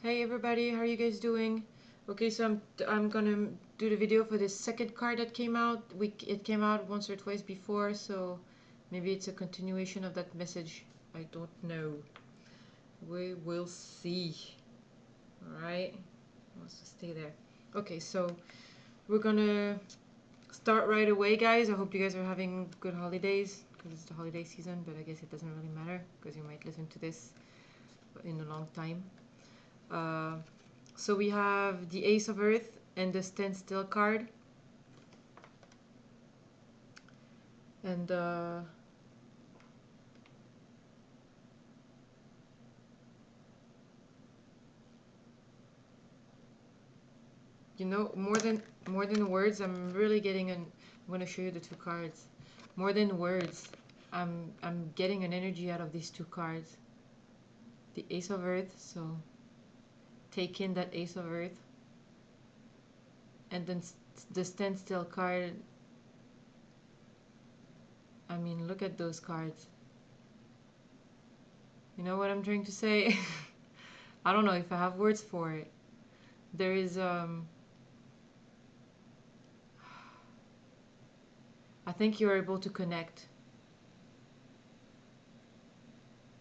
Hey everybody, how are you guys doing? Okay, so I'm gonna do the video for this second card that came out. It came out once or twice before, so maybe it's a continuation of that message. I don't know. We will see. All right, let's just stay there. Okay, so we're gonna start right away, guys. I hope you guys are having good holidays because it's the holiday season, but I guess it doesn't really matter because you might listen to this in a long time. Uh, so we have the Ace of Earth and the Stand Still card. And you know, more than words, I'm really getting an. I'm gonna show you the two cards. More than words, I'm getting an energy out of these two cards. The Ace of Earth, so take in that Ace of Earth, and then the Stand Still card. I mean, look at those cards. You know what I'm trying to say? I don't know if I have words for it. There is I think you're able to connect.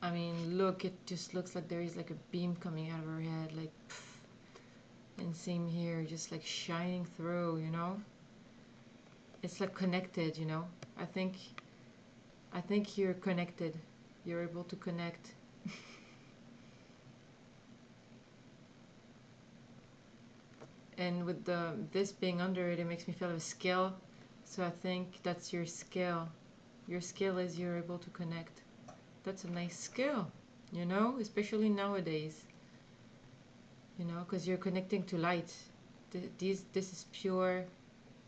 I mean, look, it just looks like there is like a beam coming out of her head, like, and same here, just like shining through, you know? It's like connected, you know? I think you're connected. You're able to connect. And with this being under it, it makes me feel a skill. So I think that's your skill. Your skill is you're able to connect. That's a nice skill, you know? Especially nowadays. You know, because you're connecting to light. This is pure.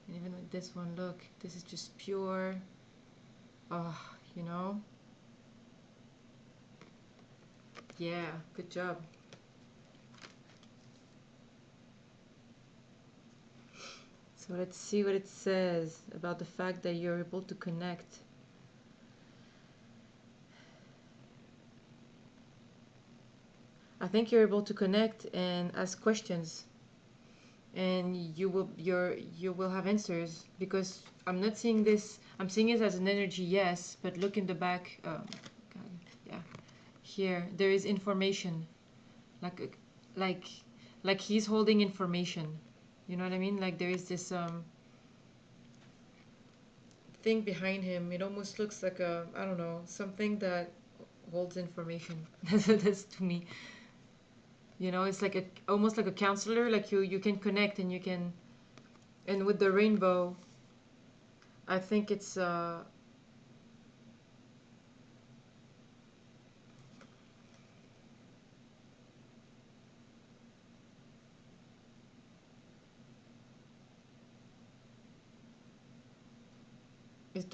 And even with this one, look, this is just pure. Oh, you know? Yeah, good job. So let's see what it says about the fact that you're able to connect. I think you're able to connect and ask questions, and you will have answers, because I'm not seeing this. I'm seeing it as an energy, yes, but look in the back. God, yeah, here there is information, like like like he's holding information. You know what I mean? Like there is this thing behind him. It almost looks like a, I don't know, something that holds information. That's to me. You know, it's like a almost like a counselor. Like you can connect and you can. And with the rainbow, I think it's the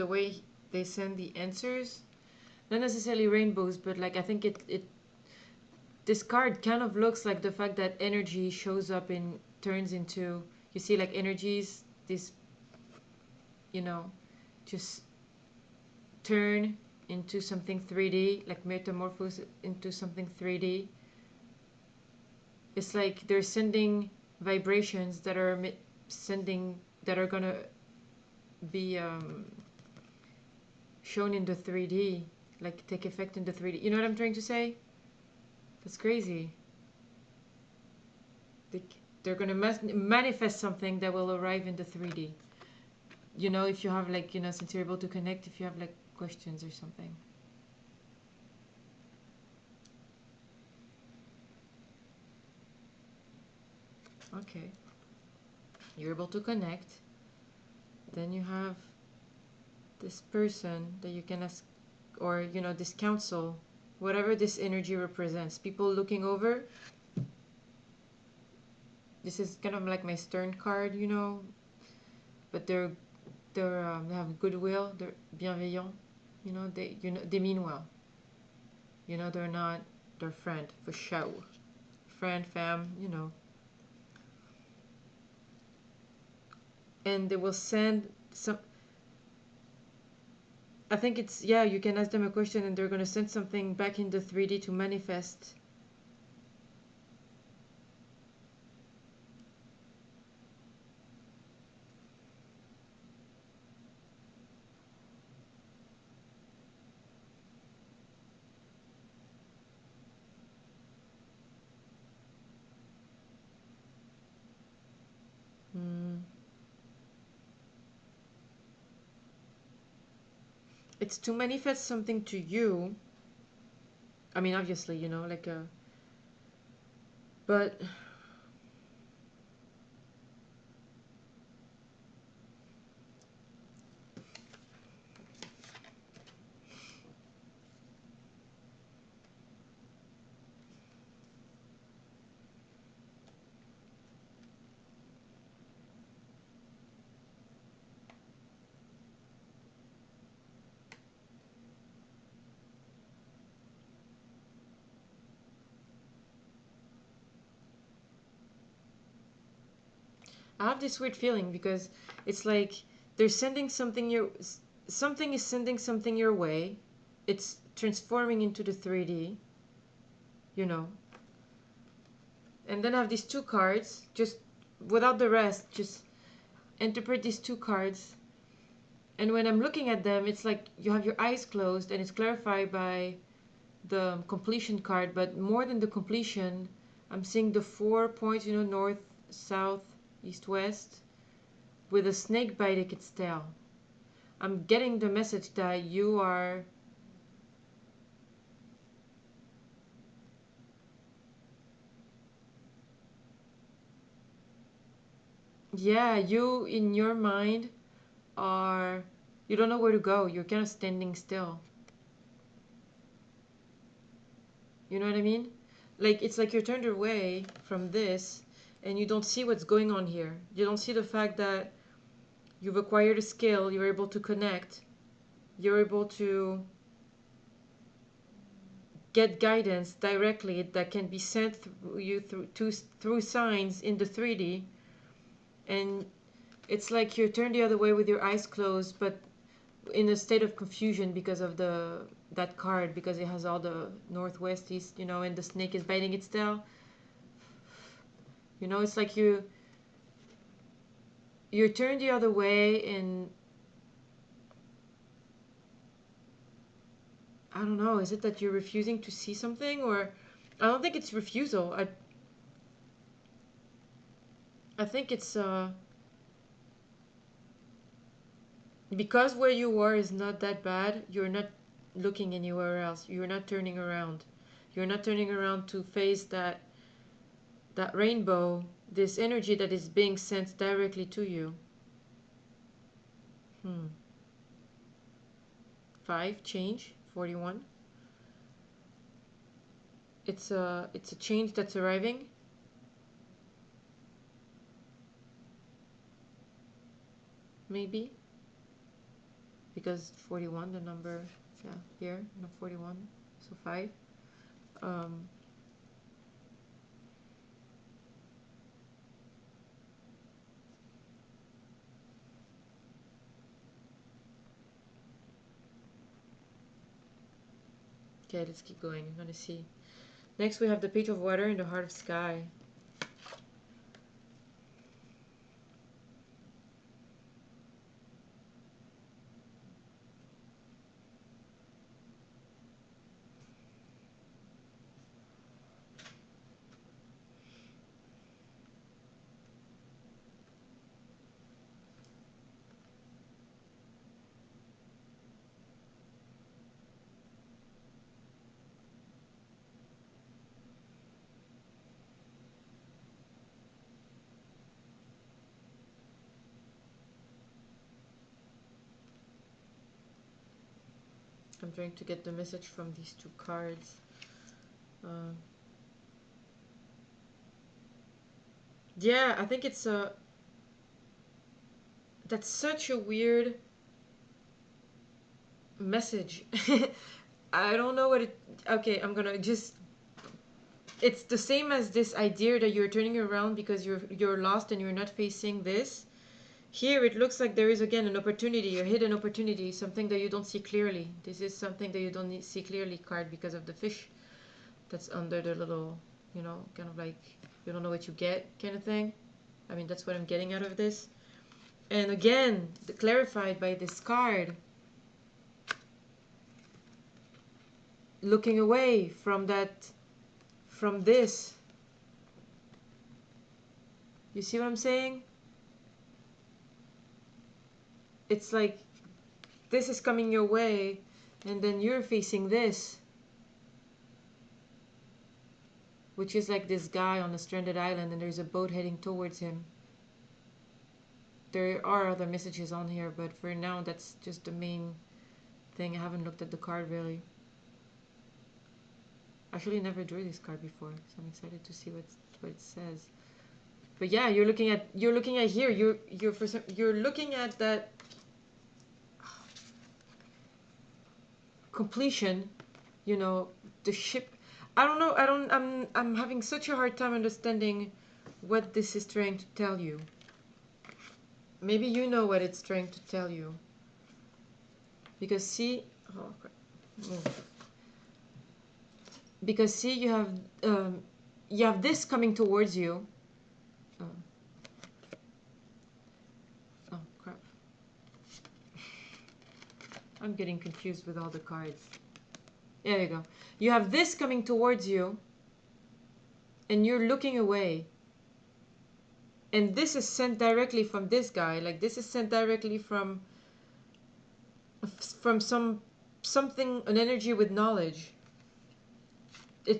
way they send the answers. Not necessarily rainbows, but like I think it this card kind of looks like the fact that energy shows up and turns into, you see, like energies, this, you know, just turn into something 3D, like metamorphose into something 3D. It's like they're sending vibrations that are sending, that are gonna be shown in the 3D, like take effect in the 3D. You know what I'm trying to say? That's crazy. They, they're gonna manifest something that will arrive in the 3D. You know, if you have like, you know, since you're able to connect, if you have like questions or something. Okay, you're able to connect. Then you have this person that you can ask, or you know, this council, whatever this energy represents, people looking over. This is kind of like my stern card, you know, but they have goodwill, they're bienveillant, you know, they mean well, you know, they're not, they're friend for show, friend, fam, you know. And they will send some, I think it's, yeah, you can ask them a question and they're going to send something back in the 3D to manifest. it's to manifest something to you. I mean, obviously, you know, like a, but I have this weird feeling because it's like they're sending something your, something is sending something your way. It's transforming into the 3D, you know. And then I have these two cards, just without the rest, just interpret these two cards. And when I'm looking at them, it's like you have your eyes closed and it's clarified by the completion card. But more than the completion, I'm seeing the 4 points, you know, north, south, east, west, with a snake biting its tail. I'm getting the message that you are, yeah, you in your mind are, you don't know where to go. You're kind of standing still. You know what I mean? Like, it's like you're turned away from this and you don't see what's going on here. You don't see the fact that you've acquired a skill, you're able to connect, you're able to get guidance directly that can be sent through you through signs in the 3D. And it's like you're turned the other way with your eyes closed, but in a state of confusion because of the that card, because it has all the northwest, east, you know, and the snake is biting its tail. You know, it's like you're turned the other way, and I don't know, is it that you're refusing to see something? Or I don't think it's refusal. I think it's because where you are is not that bad, you're not looking anywhere else. You're not turning around. You're not turning around to face that rainbow, this energy that is being sent directly to you. 5 change, 41. It's a change that's arriving. Maybe because 41, the number, yeah, here, no, 41, so 5. Okay, let's keep going. I'm gonna see. Next we have the Page of Water in the Heart of Sky. I'm trying to get the message from these two cards. Yeah, I think it's a, that's such a weird message. I don't know what it, okay, I'm gonna just, it's the same as this idea that you're turning around because you're lost and you're not facing this. Here it looks like there is again an opportunity, a hidden opportunity, something that you don't see clearly. This is something that you don't see clearly card because of the fish that's under the little, you know, kind of like you don't know what you get kind of thing. I mean, that's what I'm getting out of this. And again, clarified by this card. Looking away from that, from this. You see what I'm saying? It's like this is coming your way, and then you're facing this, which is like this guy on a stranded island, and there's a boat heading towards him. There are other messages on here, but for now that's just the main thing. I haven't looked at the card really. Actually never drew this card before, so I'm excited to see what it says. But yeah, you're looking at here, you're looking at that completion, you know, the ship. I don't know, I'm having such a hard time understanding what this is trying to tell you. Maybe you know what it's trying to tell you. Because see, oh crap, move. Because see, you have this coming towards you. Oh crap. I'm getting confused with all the cards. There you go. You have this coming towards you, and you're looking away. And this is sent directly from this guy. Like this is sent directly from something, an energy with knowledge.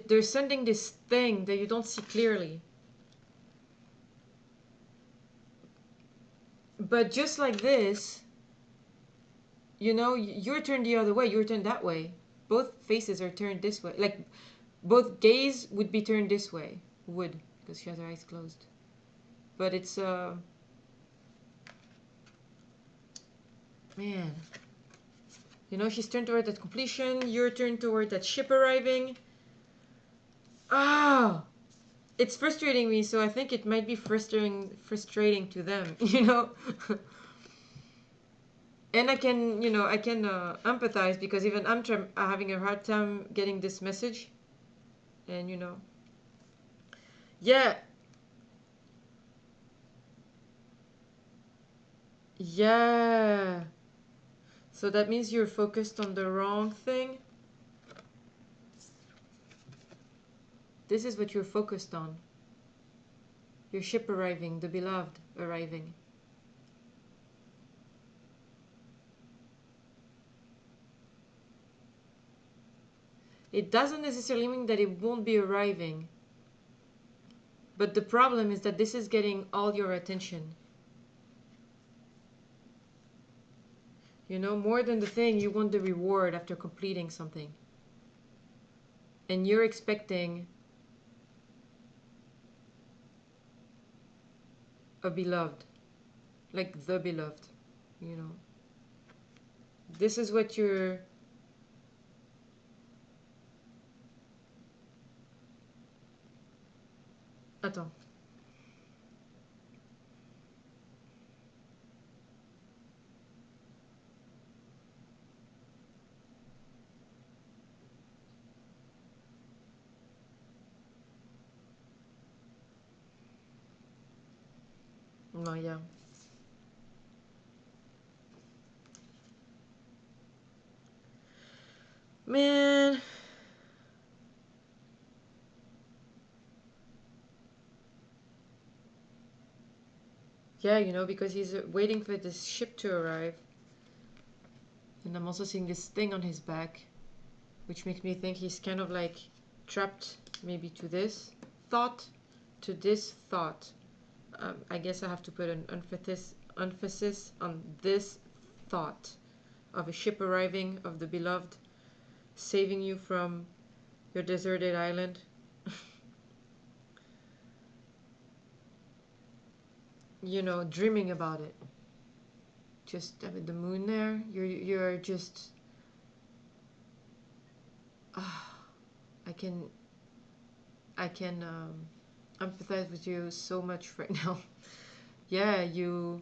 They're sending this thing that you don't see clearly. But just like this, you know, you're turned the other way. You're turned that way. Both faces are turned this way. Like, both gaze would be turned this way. Would, because she has her eyes closed. But it's, man. You know, she's turned toward that completion. You're turned toward that ship arriving. Ah! It's frustrating me, so I think it might be frustrating to them, you know? And I can, you know, I can empathize, because even I'm having a hard time getting this message. And, you know. Yeah. Yeah. So that means you're focused on the wrong thing. This is what you're focused on. Your ship arriving, the beloved arriving. It doesn't necessarily mean that it won't be arriving. But the problem is that this is getting all your attention. You know, more than the thing, you want the reward after completing something. And you're expecting a beloved. Like the beloved, you know. This is what you're... Attends. No, yeah. Man. Yeah, you know, because he's waiting for this ship to arrive. And I'm also seeing this thing on his back, which makes me think he's kind of like trapped maybe to this thought. I guess I have to put an emphasis on this thought of a ship arriving, of the beloved saving you from your deserted island. You know, dreaming about it. Just with the moon there, you're just... I can empathize with you so much right now. Yeah, you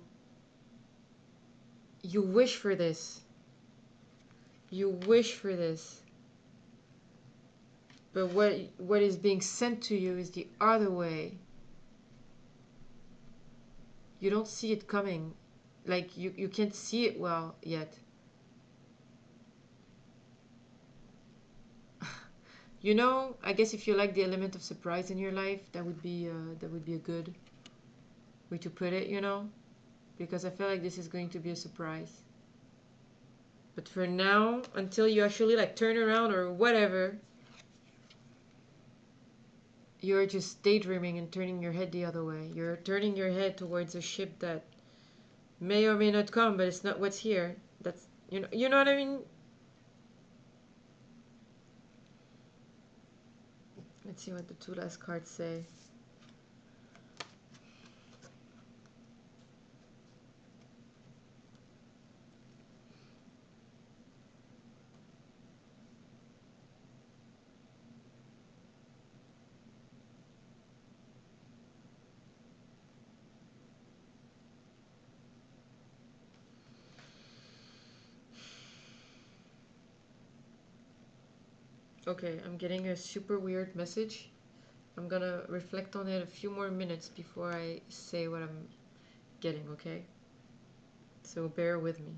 wish for this. You wish for this. But what is being sent to you is the other way. You don't see it coming. Like, you can't see it well yet. You know, I guess if you like the element of surprise in your life, that would be a good way to put it, you know? Because I feel like this is going to be a surprise. But for now, until you actually like turn around or whatever, you're just daydreaming and turning your head the other way. You're turning your head towards a ship that may or may not come, but it's not what's here. That's, you know what I mean? Let's see what the two last cards say. Okay, I'm getting a super weird message. I'm gonna reflect on it a few more minutes before I say what I'm getting, okay? So bear with me.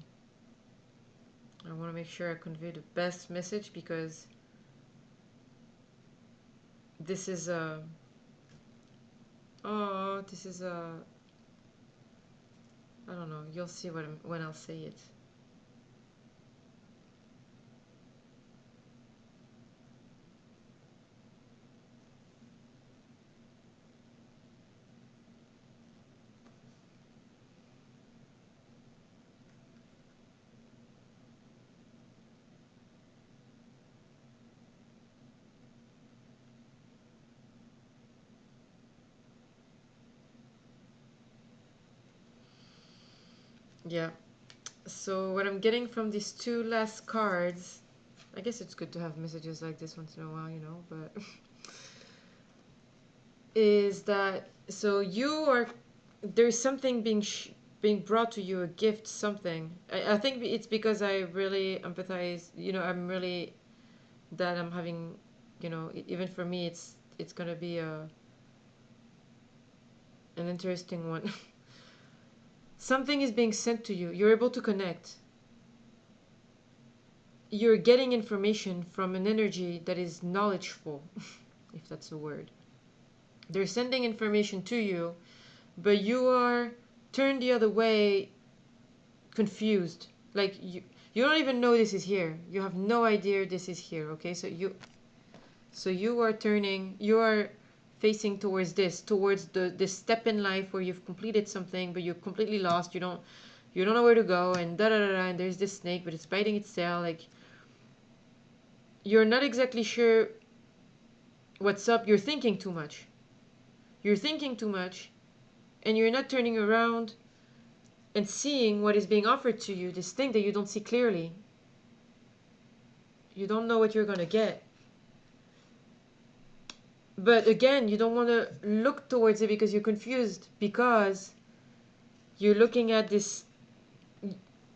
I want to make sure I convey the best message because this is a... Oh, this is a... I don't know. You'll see when I'll say it. Yeah. So what I'm getting from these two last cards, I guess it's good to have messages like this once in a while, but is that so you are there's something being brought to you, a gift, something. I think it's because I really empathize. I'm really that I'm having, even for me, it's gonna be an interesting one. Something is being sent to you. You're able to connect. You're getting information from an energy that is knowledgeful, if that's a word. They're sending information to you, but you are turned the other way, confused. Like you don't even know this is here. You have no idea this is here, okay? So you are turning, you are facing towards this step in life where you've completed something, but you're completely lost. You don't know where to go, and da da da da. And there's this snake, but it's biting its tail. Like you're not exactly sure what's up. You're thinking too much. You're thinking too much, and you're not turning around and seeing what is being offered to you. This thing that you don't see clearly. You don't know what you're gonna get. But again, you don't want to look towards it because you're confused, because you're looking at this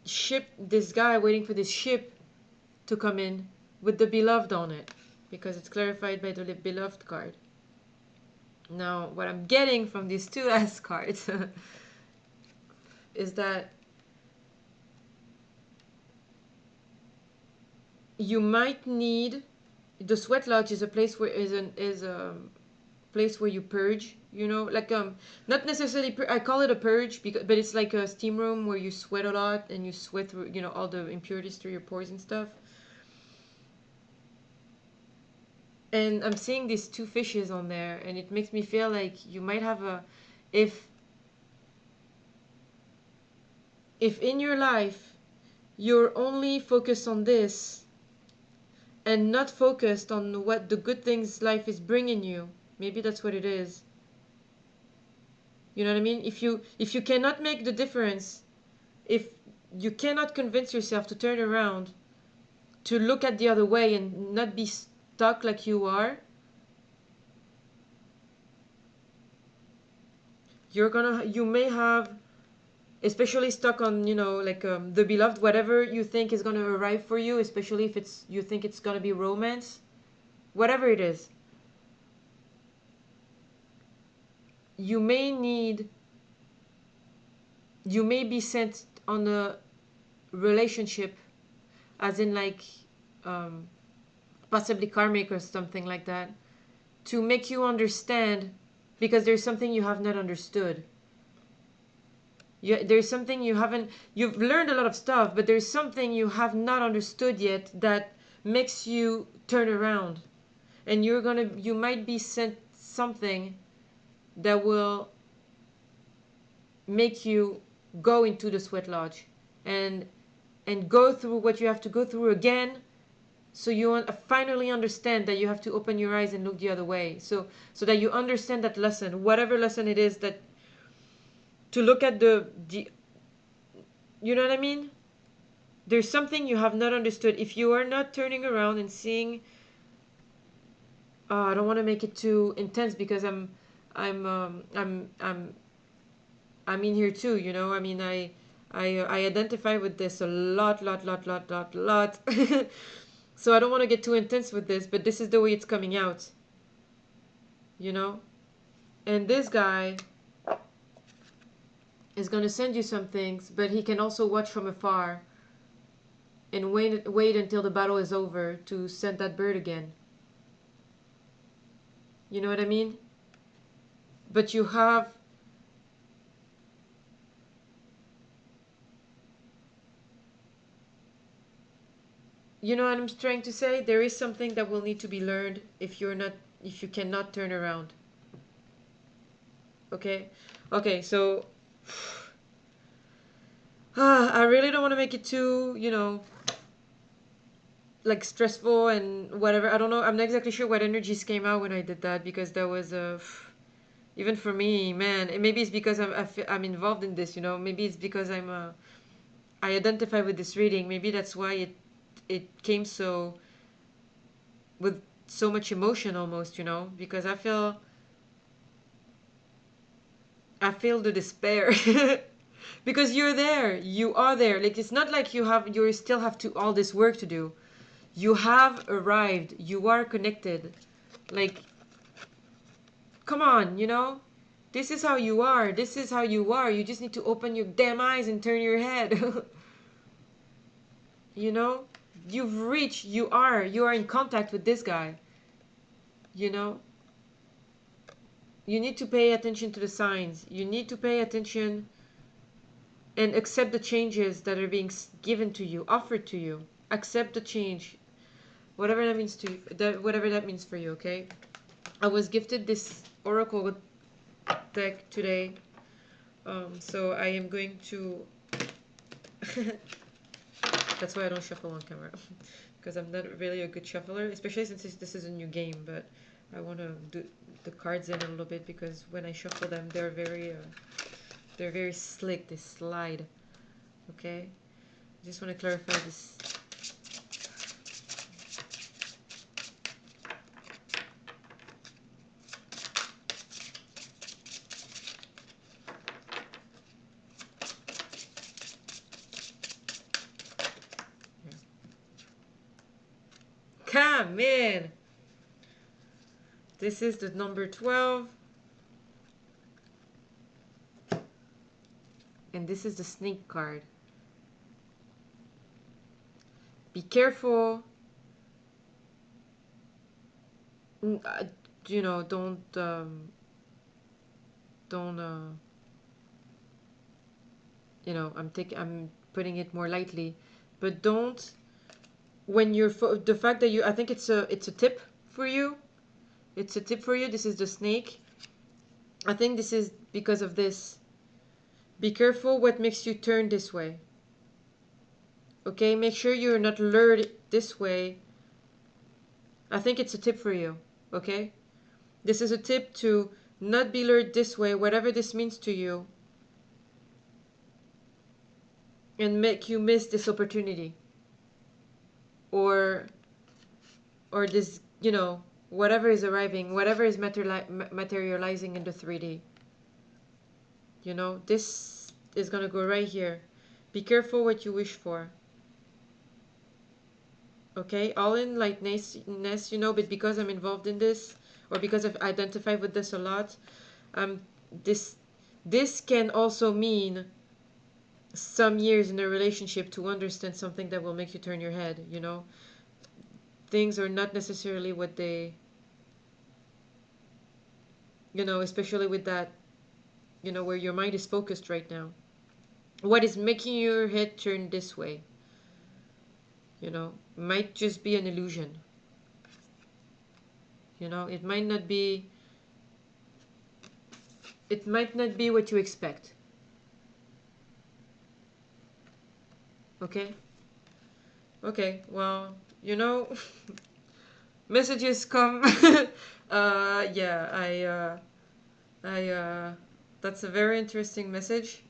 ship, this guy waiting for this ship to come in with the beloved on it, because it's clarified by the beloved card. Now, what I'm getting from these two last cards is that you might need... The sweat lodge is a place where is a place where you purge, like not necessarily I call it a purge but it's like a steam room where you sweat a lot and you sweat through all the impurities through your pores and stuff. And I'm seeing these two fishes on there, and it makes me feel like you might have if in your life you're only focused on this and not focused on what the good things life is bringing you, maybe that's what it is. You know what I mean? If you cannot make the difference, if you cannot convince yourself to turn around, to look at the other way and not be stuck like you are, you may have, especially stuck on, the beloved, whatever you think is gonna arrive for you, especially if you think it's gonna be romance, whatever it is. You may be sent on a relationship, as in like possibly karmic or something like that, to make you understand, because there's something you have not understood. There's something you haven't, you've learned a lot of stuff, but there's something you have not understood yet that makes you turn around. And you might be sent something that will make you go into the sweat lodge and go through what you have to go through again, so you finally understand that you have to open your eyes and look the other way, so that you understand that lesson, whatever lesson it is, that to look at the you know what I mean. There's something you have not understood. If you are not turning around and seeing, I don't want to make it too intense because I'm I'm in here too, you know. I mean, I identify with this a lot. So I don't want to get too intense with this, but this is the way it's coming out, you know. And this guy is going to send you some things, but he can also watch from afar and wait until the battle is over to send that bird again. You know what I mean? But you have, you know what I'm trying to say? There is something that will need to be learned if you cannot turn around. Okay? Okay, so I really don't want to make it too, you know, like stressful and whatever. I don't know. I'm not exactly sure what energies came out when I did that, because that was even for me, man. Maybe it's because I'm involved in this, you know. Maybe it's because I identify with this reading. Maybe that's why it came so with so much emotion almost, you know, because I feel the despair. Because you're there, you are there. Like, it's not like you still have to all this work to do. You have arrived, you are connected. Like, come on, you know. This is how you are. This is how you are. You just need to open your damn eyes and turn your head. You know, you've reached, you are in contact with this guy. You know, you need to pay attention to the signs. You need to pay attention and accept the changes that are being given to you, offered to you. Accept the change, whatever that means to you, whatever that means for you. Okay, I was gifted this oracle deck today, so I am going to that's why I don't shuffle on camera, because I'm not really a good shuffler, especially since this is a new game. But I want to do the cards in a little bit, because when I shuffle them, they're very slick. They slide. Okay, I just want to clarify this. Come in. This is the number 12. And this is the snake card. Be careful. You know, you know, I'm putting it more lightly, but don't, when you're, the fact that I think it's a tip for you. It's a tip for you. This is the snake. I think this is because of this. Be careful what makes you turn this way. Okay, make sure you're not lured this way. I think it's a tip for you. Okay, this is a tip to not be lured this way, whatever this means to you, and make you miss this opportunity, or this, you know, whatever is arriving, whatever is materializing in the 3D. You know, this is gonna go right here. Be careful what you wish for. Okay, all in lightness, you know, but because I'm involved in this, or because I've identified with this a lot, this can also mean some years in a relationship to understand something that will make you turn your head, you know. Things are not necessarily what they, you know, especially with that, you know, where your mind is focused right now. what is making your head turn this way, might just be an illusion. It might not be, what you expect. Okay? Okay, well, messages come. Yeah, that's a very interesting message.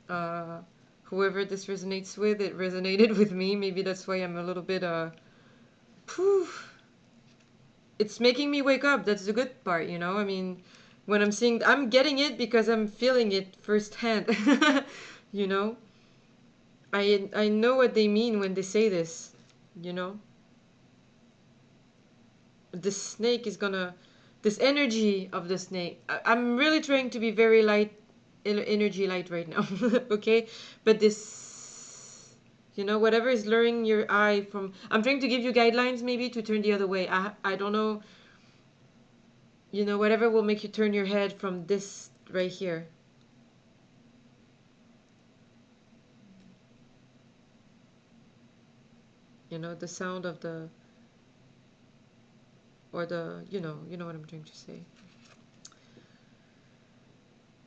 Uh, Whoever this resonates with, it resonated with me. Maybe that's why I'm a little bit, phew. It's making me wake up. That's the good part, I mean, when I'm getting it because I'm feeling it firsthand. you know? I know what they mean when they say this, you know? This snake is gonna, this energy of the snake. I'm really trying to be very light, energy light right now, okay? But this, whatever is luring your eye from, I'm trying to give you guidelines maybe to turn the other way. I don't know, whatever will make you turn your head from this right here. The sound of the, or the, you know what I'm trying to say.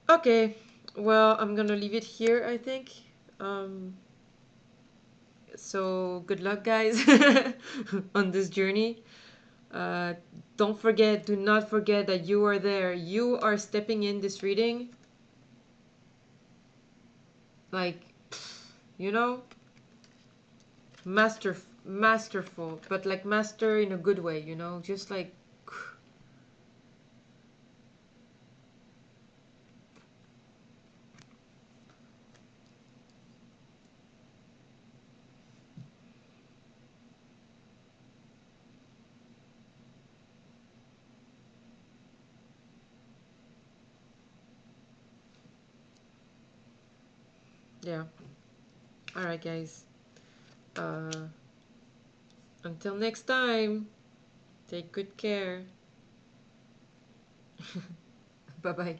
Okay, well, I'm gonna leave it here, I think. Um, so good luck, guys, on this journey. Uh, do not forget that you are there. You are stepping in this reading, like, you know, masterful, but like master in a good way, just like, yeah. All right, guys. Uh, until next time, take good care. Bye bye.